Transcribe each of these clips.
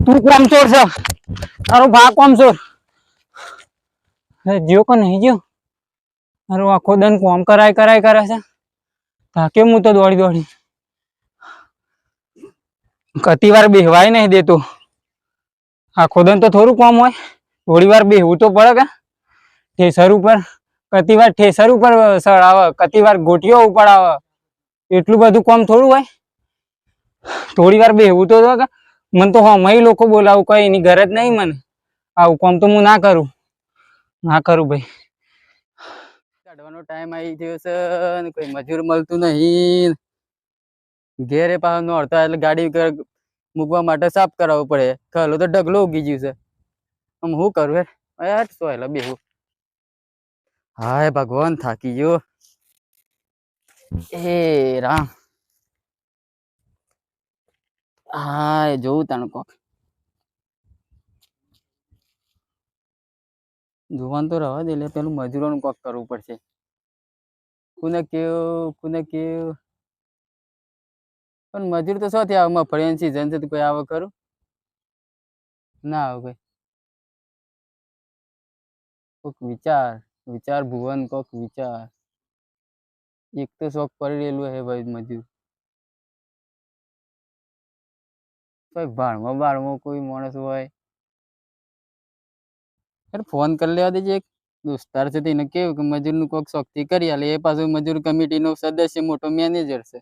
તું કોમ ચોર છે તારો ભા કોમ ચોર જીઓ કે નહીં જીઓ મારો આખો દન કોમ કરાય કરે છે થાકે હું તો દોડી કતી વાર બેહવાય નહીં દેતો આખો દન તો થોડું કોમ હોય થોડી વાર બેહવું તો પડે કે ઠેસર ઉપર કતી વાર ઠેસર ઉપર સળાવે કતી વાર ગોટીઓ ઉપાડાવે એટલું બધું કોમ થોડું હોય થોડી વાર બેહવું તો કે મને તો હમણાં લોકો બોલાવું કઈ એની ગરજ નહીં મને આવું કોમ તો હું ના કરું ભાઈ કાઢવાનો ટાઈમ આવી ગયો છે ને કોઈ મજૂર મળતું નહીં ઘેરે પાછો નોરતા એટલે ગાડી મૂકવા માટે સાફ કરાવવું પડે ખલો તો ઢગલો ઉગી ગયું છે આમ શું કરું યાર સોયલા બેહું હાય ભગવાન થાકી ગયો હે રામ હા જોવું તાણ કોક જોવાનું તો રવા દે એટલે પેલું મજૂરોનું કોક કરવું પડશે કોને કેવું પણ મજૂર તો શું થયા મગફળીની સીઝન છે તો કોઈ આવે ખરું ના આવે કોક વિચાર ભુવન કોક વિચાર એક તો શોખ પડી રહેલું હે ભાઈ મજૂર કોઈ ભાણમાં કોઈ માણસ હોય ફોન કરી લેવા દેજે એક દોસ્તાર છે તેને કેવું કે મજૂર નું કોક શોખથી કરી આલે એ પાછું મજૂર કમિટી નો સદસ્ય મોટો મેનેજર છે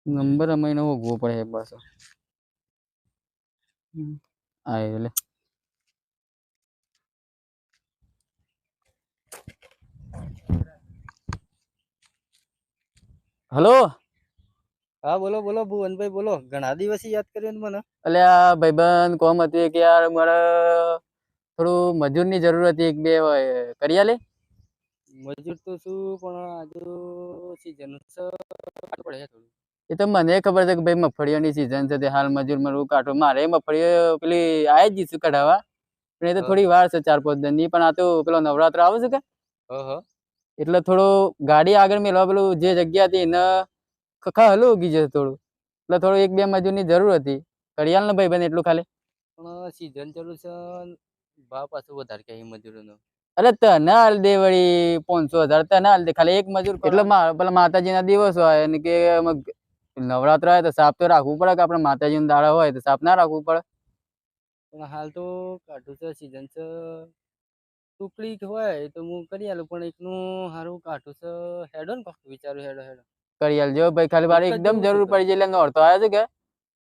નંબર અમે હોગવો પડે પાછો આ એટલે હલો હા બોલો ભુવનભાઈ બોલો ઘણા દિવસ યાદ કર્યો મને એટલે આ ભાઈબંધ કોમ હતી કે યાર મારે થોડું મજૂર ની જરૂર હતી એક બે કરી આલે મજૂર તો શું પણ આજુ સીઝન પડે થોડું એ તો મને ખબર છે કે ભાઈ મગફળીઓની સીઝન છે તે હાલ મજૂર મળવું કાઢો મારે મગફળીઓ પેલી આવી જ જઈશું કઢાવા પણ એ તો થોડી વાર છે 4-5 દિનની પણ આ તો પેલો નવરાત્ર આવે છે કે એટલે થોડું ગાડી આગળ મેળવા પેલું જે જગ્યા હતી એને હલું ઉગી જશે થોડું એટલે થોડું 1-2 મજૂરની જરૂર હતી કડિયાલ ને ભાઈ બને એટલું ખાલી પણ સીઝન ચાલુ છે ભાવ પાછું વધારે કે મજૂરોનો અરે તને હાલ દે વળી 500,000 તને હાલ દે ખાલી એક મજૂર એટલે પેલા માતાજી ના દિવસ હોય ને કે નવરાત્ર હોય તો સાફ તો રાખવું પડે કે આપણે માતાજી નો દાડા હોય તો સાફ ના રાખવું પડે પણ હાલ તો કાઢું છે સીઝન છે ટુકડી હોય તો હું કરી આલું પણ એકનું સારું કાઢું છે હેડો ને વિચારું હેડો કરી આલજો ભાઈ ખાલી મારે એકદમ જરૂર પડી જાય એટલે નોરતો આવ્યો છે કે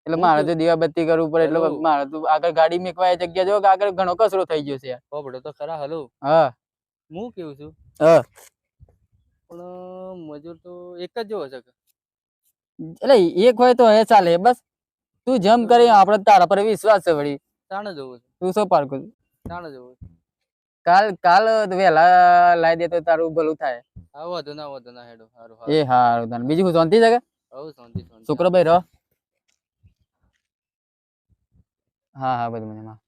એટલે મારે તો દીવાબત્તી કરવું પડે એટલે મારે તો આગળ ગાડી મેકવા જગ્યા જો કે આગળ ઘણો કચરો થઈ ગયો છે પોપડો તો ખરા હલો હા હું કેવું છું હા પણ મજૂર તો એક જ જોવો છે એટલે એક હોય તો એ ચાલે બસ તું જમ કરી આપણે તારા પર વિશ્વાસ છે વળી તાણે જોવું છે તું શું પારકો તાણે જોવું કાલ વહેલા લાવી દે તો તારું ભલું થાય હા વધુ ના હેડો સારું એ હારું તને બીજું શું શાંતિ છે કે શાંતિ છોકરો ભાઈ રહો હા બધું મજામાં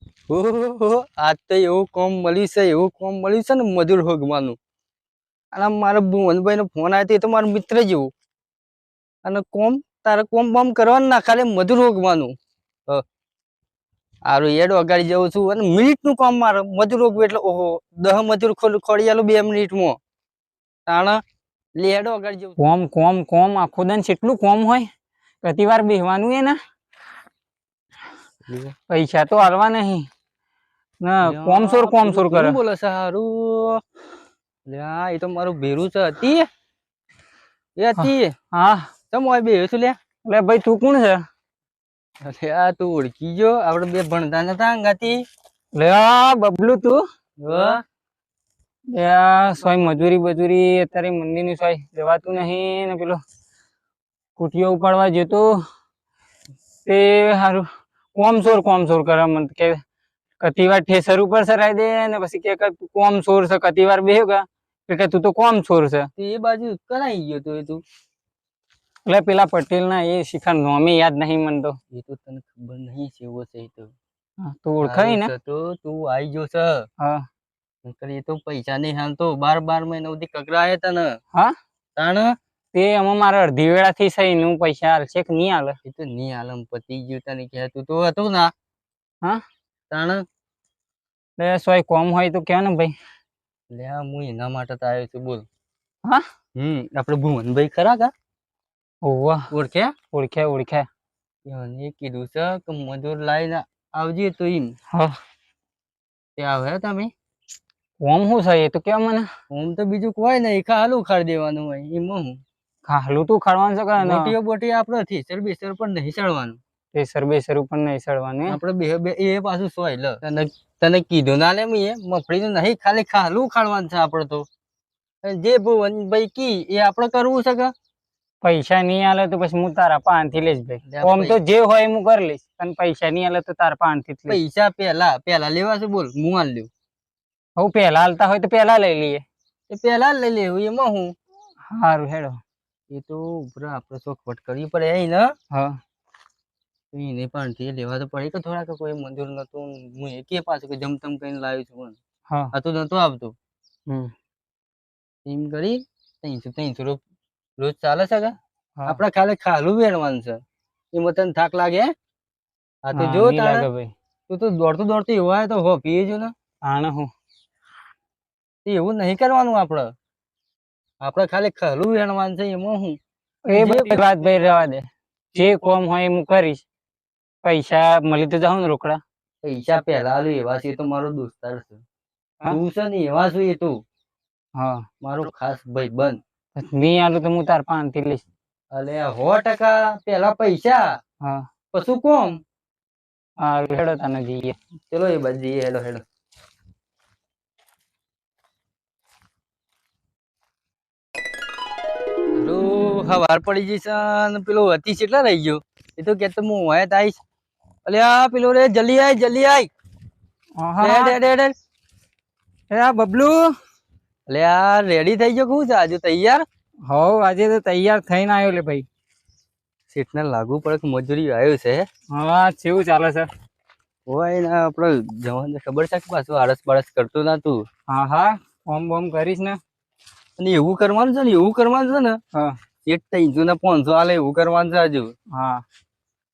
આજ તો એવું કોમ મળ્યું છે ને મજૂર હોગવાનું અને મારા ભુવનભાઈ નો ફોન આવ્યો તો મારો મિત્ર જેવું અને તારે કોમ બોમ કરવાનું ના ખાલી મજૂર હોગવાનું હારું એડ વગાડી જવું છું અને મિનિટનું કામ મારે મજૂર હોગવું એટલે ઓહો 10 મજૂર ખોડી આલું 2 મિનિટમાં તાણા લેડો વગાડી જવું કોમ આખો દન કેટલું કોમ હોય પ્રતિવાર બેહવાનું એ ને પૈસા તો હાલવા નહીં ના કોમ સોર કરે બોલે છે હારું લ્યા એ તો મારું ભેરું છે હતી હા તમ ઓય બેહ્યો છું લે એટલે ભાઈ તું કોણ છે અરે આ તું ઓળખી ગયો આપણે બે ભણતા નતા અંગાતી લે બબલું તું સોય મજૂરી અત્યારે મંદિર ની સોય જવાતું નહીં ને પેલો કુટીઓ ઉપાડવા જતો તે હારું કોમ સોર કરે મને કે કતી વાર ઠેસર ઉપર સરાઈ દે ને પછી કે કોમ સોર છે કતી વાર બેહ્યો કે તું તો કોમ સોર છે એ બાજુ કરાઈ ગયો તો એ તું એટલે પેલા પટેલ ના એ શિખર નોમી યાદ નહીં મને તો એ તો તને ખબર નહીં કેવો છે એ તો તું ઓળખાય ને તો તું આવી ગયો છે હા એ તો પૈસા નહીં હાલ તો 12 મહિના સુધી કકરાયા હતા ને હા તાણ તે આમાં મારે અડધી વેળાથી સહી નું પૈસા હાલશે કે નહીં હાલે? એ તો નહીં આલમ પતી ગયું તને કે તું તો હતો ના. હા તાણ એટલે સોય કોમ હોય તો કે ને ભાઈ. લે હું એના માટે તો આવ્યો છું બોલ. હા આપણે ભુવનભાઈ ખરા કા ઓવા ઓળખ્યા? ઓળખ્યા. એને કીધું છે કે મજૂર લાઈને આવજે તો એમ હા તે આવે તમે. કોમ શું છે એ તો કે મને. આમ તો બીજું કોઈ નહીં, ખાલું ખાડી દેવાનું હોય એમાં હું. ખાલું તું ખાવાનું છે કે બોટીઓ બોટી આપણે થેસર બેસર પણ નહીં ચડવાનું. પ્રેશર બેસર ઉપર નહીં ચડવાનું. આપણે બે એ પાછું સોય લ તને કીધું ના લે મેં મફળીનું નહીં, ખાલી ખાલું ખાડવાનું છે આપણે તો. જે ભુવનભાઈ કી એ આપણે કરવું છે કે પૈસા નહીં આલે તો પછી હું તારા પાનથી લઈશ ભાઈ. લે કોમ તો જે હોય હું કરી લઈશ, અને પૈસા નહીં આલે તો તારા પાનથી જ લઈશ. પૈસા પેલા લેવા છે બોલ, હું આલ લ્યો. હવે પેલા હાલતા હોય તો પેલા લઈ લઈએ. એ પેલા લઈ લેવું એમાં હું. સારું હેડો. એ તો ઉપર આપણે ચોખવટ કરવી પડે એ ને. હા એને પણ તે લેવા તો પડે કે થોડા કે કોઈ મંજૂર નતું. હું એ કે પાછું કે જમતમ કઈને લાવ્યો છું પણ હા આ તો નતો આવતું. એમ કરી 300 રોજ ચાલે છે કે આપણે ખાલી ખાલું વેણવાનું છે. એમાં તને થાક લાગે? આ તો જો તારે ભાઈ તું તો દોડતું દોડતું એવો આવે તો હો પીએ જો ને. આને હું એવું નહીં કરવાનું આપણે ખાલી ખાલું વેણવાનું છે એમાં હું. એ બધી વાત ભાઈ રહેવા દે. જે કોમ હોય હું કરીશ. પૈસા મળી તો જાઉં ને રોકડા. પૈસા પેલા આલું એવા છે તો મારો દોસ્તાર છે. તું છે ને એવા છું એ તું. હા મારો ખાસ ભાઈ બંધ. નહીં આલું તો હું તાર પાનથી લઈશ. અલે 100% પેલા પૈસા હા પછી કોમ. સારું હેડો તને જઈએ. ચલો એ બાજુ જઈએ. હેડો હેડો. વાર પડી જશે ને પેલો હતી કેટલા રહી ગયો એ તો કેતો હું હોય તો આવીશ. અલ્યા પેલો રે જલ્દી આય. બબલુ અલ્યા રેડી થઈ ગયો શું છે આજે તૈયાર? હોવ આજે તો તૈયાર થઈને આવ્યો લે ભાઈ. શેઠને લાગુ પડે કે મજૂરી આવ્યું છે. હા કેવું ચાલે છે? હોય ને આપડે જવાન ખબર છે કે પાછું આળસ બાળસ કરતો ના તું. હા હા ફોર્મ બોમ કરીશ ને. અને એવું કરવાનું છે ને હા એક 300 ને 500 આલે એવું કરવાનું છે હજુ. હા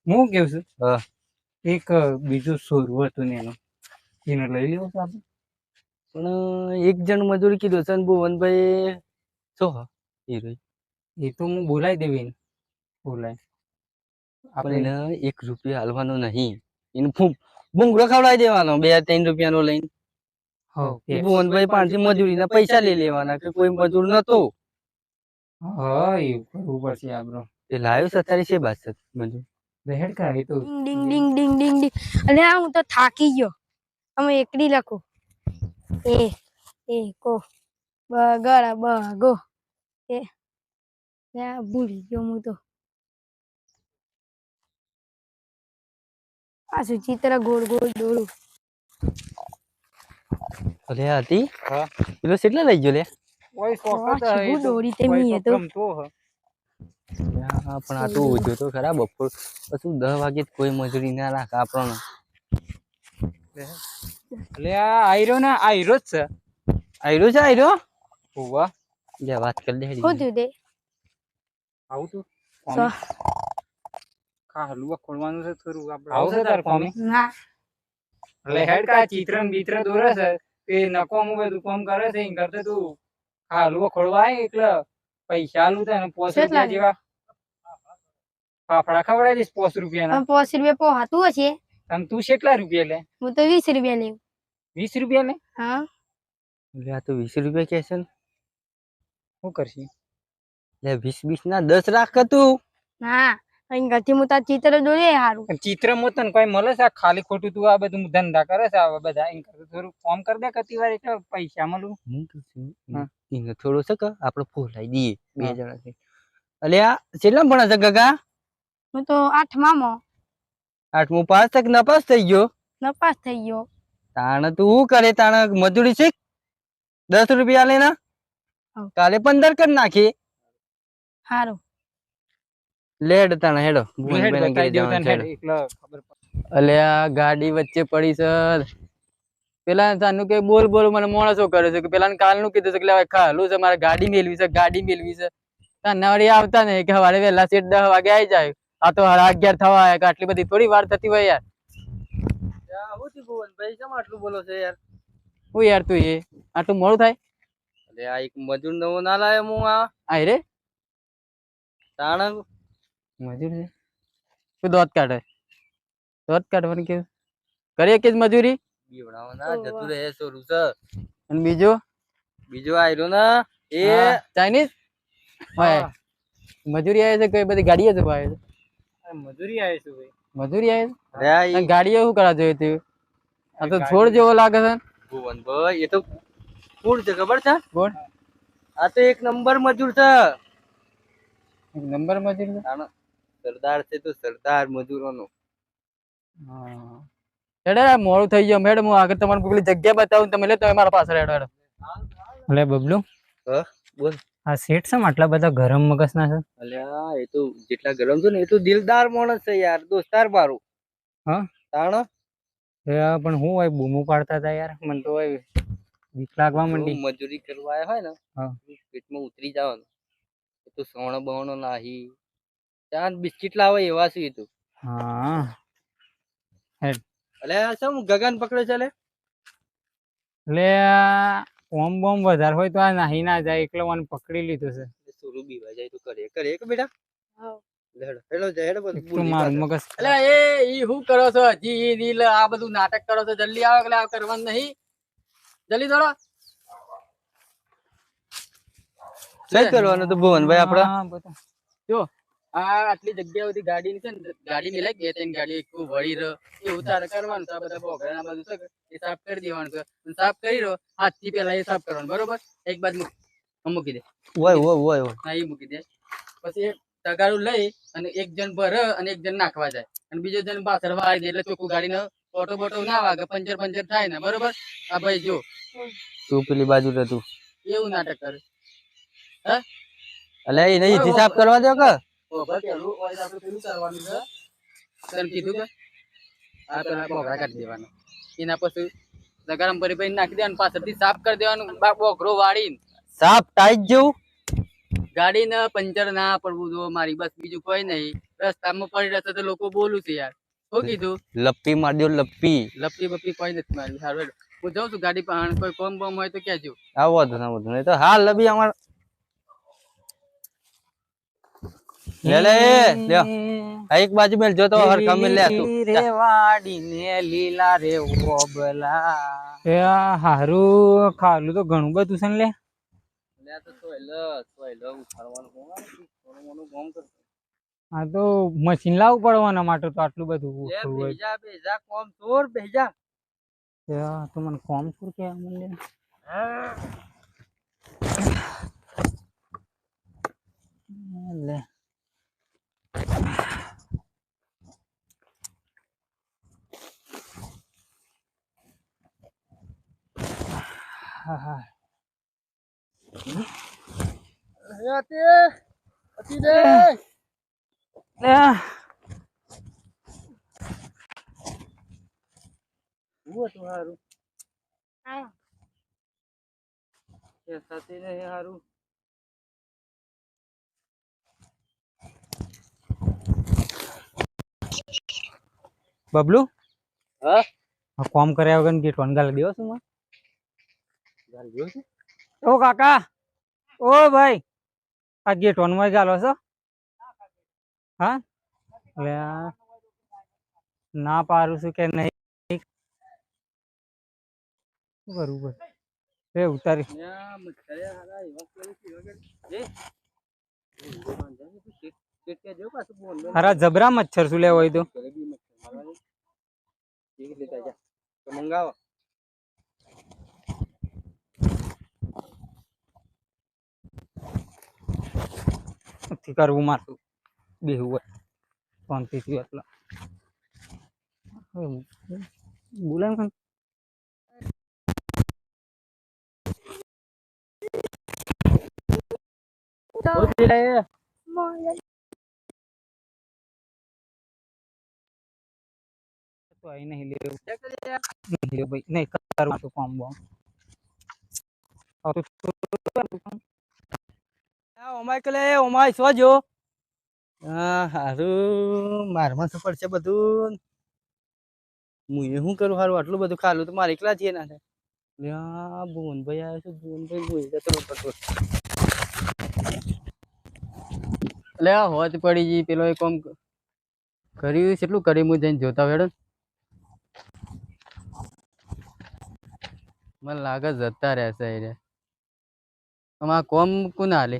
હું કેવું છું હા એક બીજું સોરું હતું ને એનું એને લઈ લેવું છે આપણે. પણ એક જણ મજૂરી કીધું છે ને ભુવનભાઈ શું હીરો એ તો હું બોલાવી દેવી ને બોલાય આપણે એને 1 રૂપિયા હાલવાનો નહીં. એને ભૂંગળો ખવડાવી દેવાનો 2-3 રૂપિયાનો લઈને. ભુવનભાઈ પાસેથી મજૂરીના પૈસા લઈ લેવાના કે કોઈ મજૂર નતો. હા એવું કરવું પડશે આપણો. એ લાવ્યો છે અત્યારે છે બાદ મજૂર રહેડ કા એ તો ડિંગ ડિંગ ડિંગ ડિંગ ડિંગ. અને હું તો થાકી ગયો. અમે એકડી લખું એ કો બગડ બગો એ ભૂલી ગયો હું તો. આ સુચિત્ર ગોળ ગોળ દોડું. અરે હતી હા પેલો કેટલા લઈ ગયો લે? કોઈ શું દોડી તે મી એ તો. પણ આ તો ઉજો તો ખરા બપોર પછી 10 વાગે કોઈ મજૂરી ના રાખ આપણને. એટલે આ આયરો ને આયરો જ છે. આયરો હોવા લે વાત કરી દે. શું થયું તે? આવું તું સો. કા હલવા ખોલવાનું છે થોડું આપણે આવશે તાર કોમે. ના એટલે હેડ કા ચિત્ર ને બિત્ર દોરે છે તે નકોમ બધું કામ કરે છે એમ કરતે તું કા હલવા ખોલવા આય એટલે પૈસા આલું તને 5 રૂપિયા જેવા ફાફડા ખવડાવી દઈશ 5 રૂપિયાના. 5 રૂપિયા પોહાતું હશે. અને તું કેટલા રૂપિયા લે? હું તો 20 રૂપિયા લેવું. 20 રૂપિયા લે? હા લે આ તો 20 રૂપિયા કે છે ને. શું કરશી? લે 20 ના 10 રાખ તું. ના અહીં ઘરથી હું તાર ચિત્ર દોરે હારું. ચિત્ર મો તને કોઈ મળે છે? ખાલી ખોટું તું આ બધું ધંધા કરે છે આ બધા એમ કરતે થોડું કામ કરી દે કતી વાર એટલે પૈસા મળું. એને થોડું છે કે આપણે ફોલાઈ દઈએ 2 જણા. અલ્યા કેટલા ભણે છે કાકા? હું તો 8મા 8મું પાસ તક નપાસ થઈ ગયો. નપાસ થઈ ગયો. તાણ તું શું કરે? તાણ મજૂરી શીખ. 10 રૂપિયા લેના કાલે 15 કરી નાખી. હારું લેડ તાણ હેડો. અલ્યા ગાડી વચ્ચે પડી છે. પેલા તાનું કે બોલ મને માણસો કરે છે કે પેલા કાલનું કીધું છે કે ખાલું છે મારે ગાડી મેળવી છે. નવરી આવતા ને કે સવારે વહેલા સીટ 10 વાગે આવી જાય. આ તો 11:30 થવા આવ્યા, આટલી બધી થોડી વાર થતી હોય યાર. હું થી ભુવનભાઈ કેમ આટલું બોલો છે યાર? હું યાર તું એ આટલું મોડું થાય? અરે આ એક મજૂર નવો ના લાયો હું આ રે તાણ મજૂર છે તું દોત કાઢે દોત કાઢવાની કેવું કરીએ કે મજૂરી બીવડાવો ના જતું રહે સોરું છે. અને બીજું બીજું આયરો ને એ ચાઇનીઝ હા. મજૂરી આવે છે કઈ બધી ગાડીઓ છે ભાઈ મજૂરી આવે છે ભાઈ. મજૂરી આવે અરે આ છે ગાડીઓ શું કરા જોઈએ તું આ તો છોડ જેવો લાગે છે ભુવનભાઈ એ તો કોણ છે ખબર છે? કોણ આ તો એક નંબર મજૂર છે. એક નંબર મજૂર છે તાણ સરદાર છે તો સરદાર મજૂરોનો. હેડે મોડું થઈ ગયું મેડમ હું આગળ તમારે પેલી જગ્યા બતાવું તમે લે તમે મારા પાસે હેડો હેડો એટલે બબલુ હા બોલ. આ શેઠ છે આટલા બધા ગરમ મગજના છે? અલ્યા એ તો જેટલા ગરમ છે ને એ તો દિલદાર માણસ છે યાર, દોસ્તાર મારો. હા તાણ પણ હું હોય બૂમો પાડતા હતા યાર, મને તો હોય બીક લાગવા જો માંડી. મજૂરી કરવા આવ્યા હોય ને હા પેટમાં ઉતરી જવાનું. એ તો સોણો બવણો નાહી ચાંદ બિસ્કિટ લાવે એવા છે એ તો. હા અલ્યા શું ગગન પકડે છે લે? એટલે ઓમ બોમ વધારે હોય તો આ નાહી ના જાય એકલો મને પકડી લીધું છે. સુરું બીવા જાય તો કરે કરે કે બેટા? હેડો હેડો જાય હેડો એક તો બોલી મારું પાસે. મગજ એટલે એ ઈ શું કરો છો હજી ઈ રીલ આ બધું નાટક કરો છો જલ્દી આવો એટલે આ કરવાનું નહીં જલ્દી દોડો કઈ કરવાનું તો ભુવનભાઈ આપડે? હા, બધા. જો આ આટલી જગ્યા બધી ગાડી ની છે ને ગાડી મિલાય બે ત્રણ ગાડી એક વળી રહ્યો એ ઉતાર કરવાનું છે. આ બધા બોગડા બધું છે એ સાફ કરી દેવાનું છે અને સાફ કરી રહ્યો હાથ થી પેલા એ સાફ કરવાનું બરોબર. એક બાજુ મૂકી દે ઓય ઓય ઓય ઓય. હા એ મૂકી દે પછી એક તગારું લઈ અને એક જણ ભર અને એક જણ નાખવા જાય અને બીજો જણ પાછળ વાળી દે એટલે ચોખ્ખું ગાડીનો ઓટો બોટો ના વાગે પંચર પંચર થાય ને બરોબર. આ ભાઈ જો તું પેલી બાજુ રે તું. એવું નાટક કરે અલ્યા એને ઈથી સાફ કરવા દો કે? કીધું કે આ પેલા બોગડા કાઢી દેવાના એના પછી ગરમ કરી નાખી દેવાનું પાછળથી સાફ કરી દેવાનું બોગરો વાળીને. સાફ ટાઈટ જેવું ગાડી ને પંચર ના પડવું જો મારી બસ બીજું કોઈ નહીં. રસ્તામાં પડી રહેશે તો લોકો બોલું છે યાર. શું કીધું? લપ્પી માર દો લપ્પી. લપટી બપટી કોઈ નથી મારી. સારું હું જાઉં છું ગાડી પાસે કોઈ કોમ બોમ હોય તો કહેજો. આવો વધુ નહીં તો હાલ લબી અમાર લે લે લ્યો આ એક બાજુ મેલ જો તો હરખા મેલ લે તું રે વાડીને લીલા રે ઓબલા એ હારું ખાલું તો ઘણું બધું છે ને લે. લે તો સોયલો ઉઠાડવાનું હોવાનું થોડું મોનું કામ કર. આ તો મશીન લાવવું પડવાના માટે તો આટલું બધું લે ઉઠવું હોય. બેજા કોમ ચોર બેજા. તો મને કોમ શું કે લે હા અતિ અતિ દે હું હતું હારું કે સાથી ને હારું બબલુ હા કોમ કર્યા વગર ગેટ વન ગાલી દેવો છું માં ગાલ ગયો છે ઓ કાકા ઓ ભાઈ આ ગેટ વન માં ગાલો છો હા એટલે ના પારું છું કે નહીં બરોબર એ ઉતારી ન્યા મચ્છરે હારા એવા કરે છે વગર એ કે જો પાછું બોલ અરે જબરા મચ્છર શું લેવો હોય તો ગરીબી મચ્છર મારવાની એક લેતા જા તો મંગાવો નથી કરવું મારતું બેહું હોય શાંતિથી એટલા બોલાય તો આઈ નહીં લેવું નહીં ભાઈ નહીં કરું તો કોમ બોમ ઓમાય કલે ઓમાય શું જો હા હારું મારમાં તો પડશે બધું હું શું કરું હારું આટલું બધું ખાલું તો મારે એકલા છીએ ના થાય ભુવનભાઈ આવ્યો છે ભુવનભાઈ હું જતો રહું પટો એટલે આ હોજ પડી ગઈ પેલો એ કોમ કર્યું કેટલું કર્યું હું જઈને જોતા વેડો મને લાગે જતા રહેશે એ રે આમાં કોમ કોને હાલે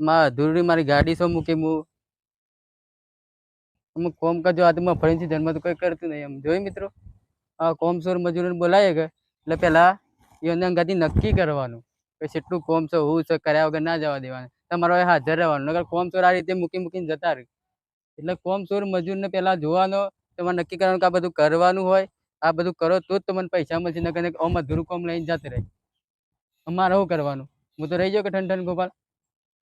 માં અધૂરી મારી ગાડી શું મૂકી હું અમુક કોમ કરજો આ તો ફરીથી જન્મ તો કોઈ કરતું નહીં એમ જોઈ મિત્રો આ કોમસોર મજૂરોને બોલાય કે એટલે પેલા એને અંગાથી નક્કી કરવાનું કે કેટલું કોમ છે હું છે કર્યા વગર ના જવા દેવાનું તમારો હાજર રહેવાનું નગર કોમસોર આ રીતે મૂકીને જતા રહે એટલે કોમસોર મજૂરને પેલા જોવાનો તમારે નક્કી કરવાનું કે આ બધું કરવાનું હોય આ બધું કરો તો જ તમને પૈસા મળશે નકર આમ અધૂરું કોમ લઈને જતું રહે અમારે શું કરવાનું હું તો રહી જાઉં કે ઠંડ ગોપાલ